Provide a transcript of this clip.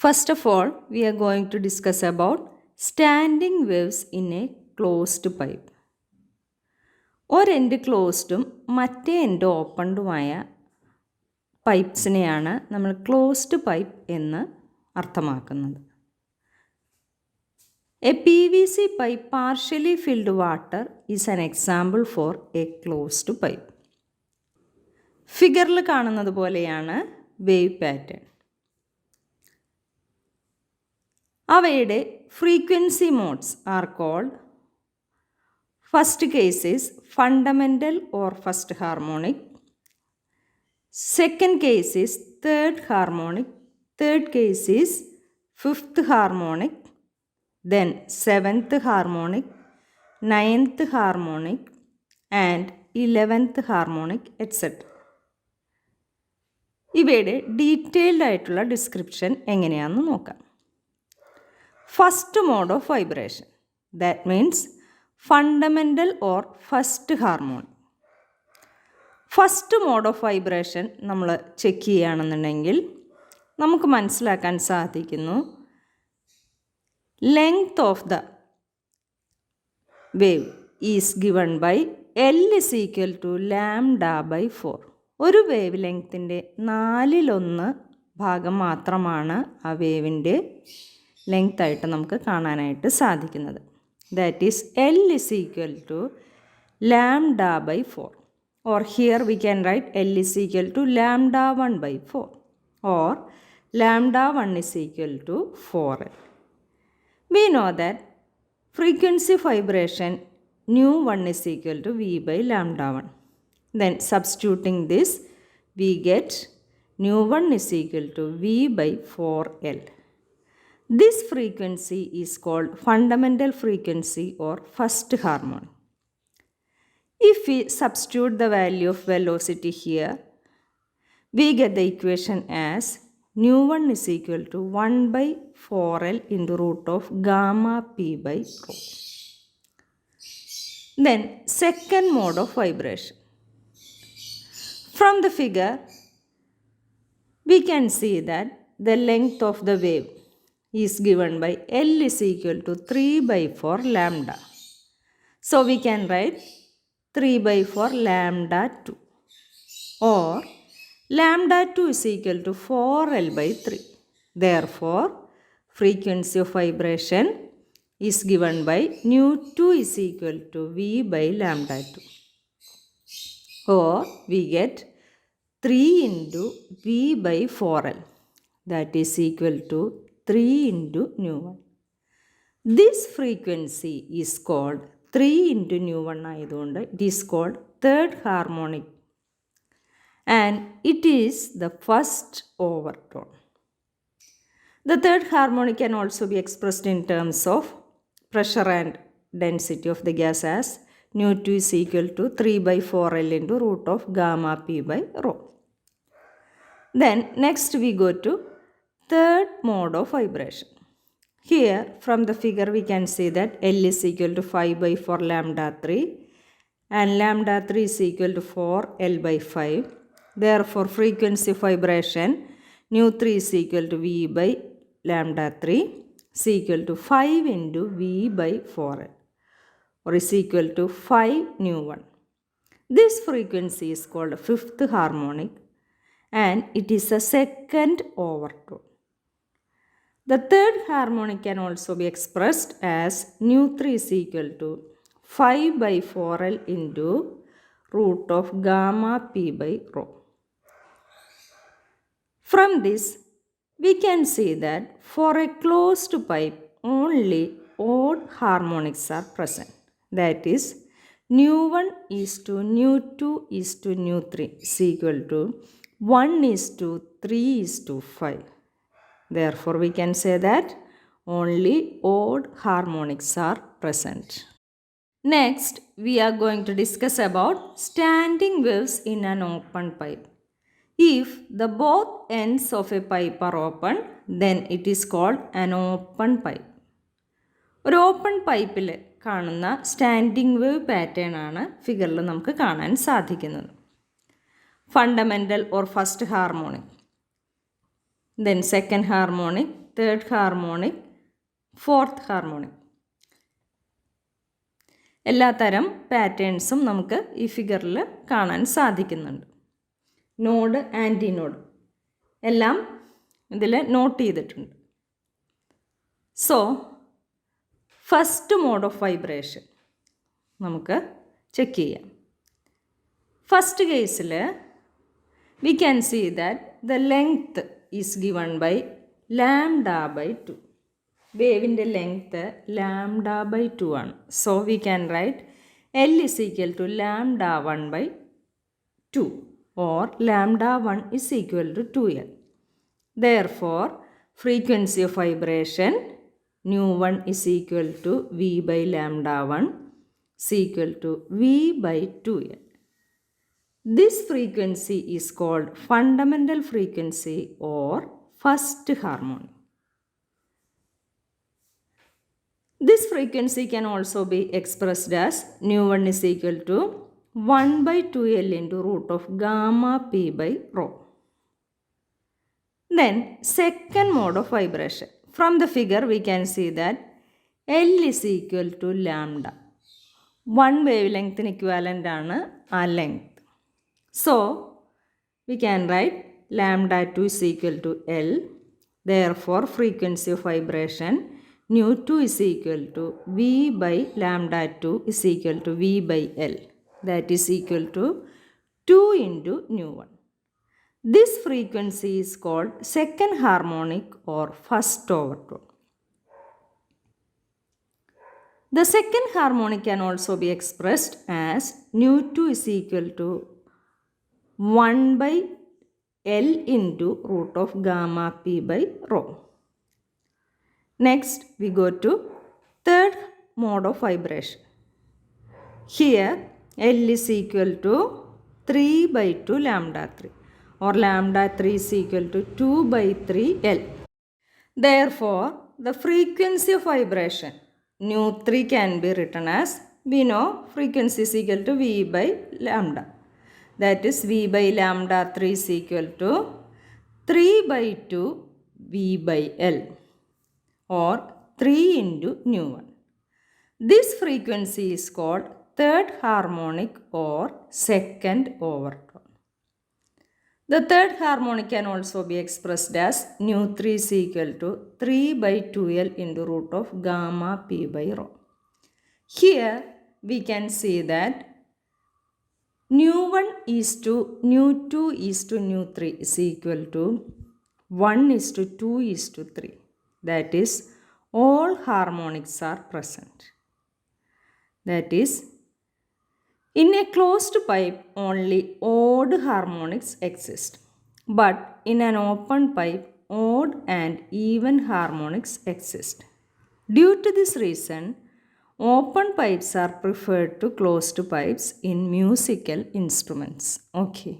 First of all, we are going to discuss about standing waves in a closed pipe. ഒരെൻഡ് ക്ലോസ്ഡും മറ്റേ end ഓപ്പൺഡുമായ പൈപ്പ്സിനെയാണ് നമ്മൾ closed pipe എന്ന് അർത്ഥമാക്കുന്നത്. A PVC pipe partially filled water is an example for a closed pipe. ഫിഗറിൽ കാണുന്നത് പോലെയാണ് wave pattern. അവയുടെ frequency modes are called first case is fundamental or first harmonic, second case is third harmonic, third case is fifth harmonic, then seventh harmonic, ninth harmonic and 11th harmonic etc. ഇവയുടെ detailed ആയിട്ടുള്ള description എങ്ങനെയാണെന്ന് നോക്കാം. First mode of vibration, that means fundamental or first harmonic. First mode of vibration നമ്മൾ check ചെയ്യുകയാണെന്നുണ്ടെങ്കിൽ നമുക്ക് മനസ്സിലാക്കാൻ സാധിക്കുന്നു length of the wave is given by L is equal to lambda by 4. ഒരു വേവ് ലെങ്ത്തിൻ്റെ 1/4 ഭാഗം മാത്രമാണ് ആ വേവിൻ്റെ ലെങ്ത്തായിട്ട് നമുക്ക് കാണാനായിട്ട് സാധിക്കുന്നത്. That is L is equal to lambda by 4. Or here we can write L is equal to lambda 1 by 4. Or lambda 1 is equal to 4L. We know that frequency of vibration nu1 is equal to V by lambda 1. Then substituting this, we get nu1 is equal to V by 4L. This frequency is called fundamental frequency or first harmonic. If we substitute the value of velocity here, we get the equation as nu1 is equal to 1 by 4L into root of gamma p by rho. Then second mode of vibration. From the figure, we can see that the length of the wave is given by L is equal to 3 by 4 lambda. So we can write 3 by 4 lambda 2. Or lambda 2 is equal to 4L by 3. Therefore, frequency of vibration is given by nu2 is equal to V by lambda 2. Or we get 3 into V by 4L, that is equal to 3 into nu1. This frequency is called 3 into nu1 ആയതുകൊണ്ട് it is called third harmonic. And it is the first overtone. The third harmonic can also be expressed in terms of pressure and density of the gas as nu2 is equal to 3 by 4L into root of gamma p by rho. Then next we go to third mode of vibration. Here from the figure we can see that L is equal to 5 by 4 lambda 3 and lambda 3 is equal to 4L by 5. Therefore, frequency of vibration nu3 is equal to V by lambda 3 is equal to 5 into V by 4L or is equal to 5 nu1. This frequency is called fifth harmonic and it is a second overtone. The third harmonic can also be expressed as nu3 is equal to 5 by 4L into root of gamma p by rho. From this, we can see that for a closed pipe, only odd harmonics are present. That is, nu1 is to nu2 is to nu3 is equal to 1 is to 3 is to 5. Therefore, we can say that only odd harmonics are present. Next, we are going to discuss about standing waves in an open pipe. If the both ends of a pipe are open, then it is called an open pipe. ഒരു open പൈപ്പിൽ കാണുന്ന standing wave pattern ആണ് ഫിഗറിൽ നമുക്ക് കാണാൻ സാധിക്കുന്നത്. Fundamental or first harmonic, then second harmonic, third harmonic, fourth harmonic. എല്ലാ തരം പാറ്റേൺസും നമുക്ക് ഈ ഫിഗറിൽ കാണാൻ സാധിക്കുന്നുണ്ട്. നോഡ്, ആൻറ്റിനോഡ് എല്ലാം ഇതിൽ നോട്ട് ചെയ്തിട്ടുണ്ട്. So first mode of vibration നമുക്ക് ചെക്ക് ചെയ്യാം. ഫസ്റ്റ് കേസിൽ we can see that the length is given by lambda by 2. വേവിൻ്റെ ലെങ്ത്ത് ലാംഡ ബൈ 2 ആണ്. So we can write L is equal to lambda 1 by 2 or lambda 1 is equal to 2L. Therefore, frequency of vibration nu 1 is equal to V by lambda 1 is equal to V by 2L. This frequency is called fundamental frequency or first harmonic. This frequency can also be expressed as nu 1 is equal to 1 by 2L into root of gamma p by rho. Then second mode of vibration. From the figure we can see that L is equal to lambda. One wavelength equivalent ആണ് ആ length. So we can write lambda 2 is equal to L. Therefore frequency of vibration nu 2 is equal to V by lambda 2 is equal to V by L. That is equal to 2 into nu 1. This frequency is called second harmonic or first overtone. The second harmonic can also be expressed as nu 2 is equal to 1 by L into root of gamma p by rho. Next, we go to third mode of vibration. Here, L is equal to 3 by 2 lambda 3 or lambda 3 is equal to 2 by 3 L. Therefore, the frequency of vibration nu 3 can be written as, we know frequency is equal to V by lambda. That is V by lambda 3 is equal to 3 by 2 V by L or 3 into nu 1. This frequency is called third harmonic or second overtone. The third harmonic can also be expressed as nu 3 is equal to 3 by 2L into root of gamma p by rho. Here we can see that nu 1 is to nu 2 is to nu 3 is equal to 1 is to 2 is to 3. That is, all harmonics are present. That is, in a closed pipe, only odd harmonics exist. But in an open pipe, odd and even harmonics exist. Due to this reason, open pipes are preferred to closed pipes in musical instruments. Okay.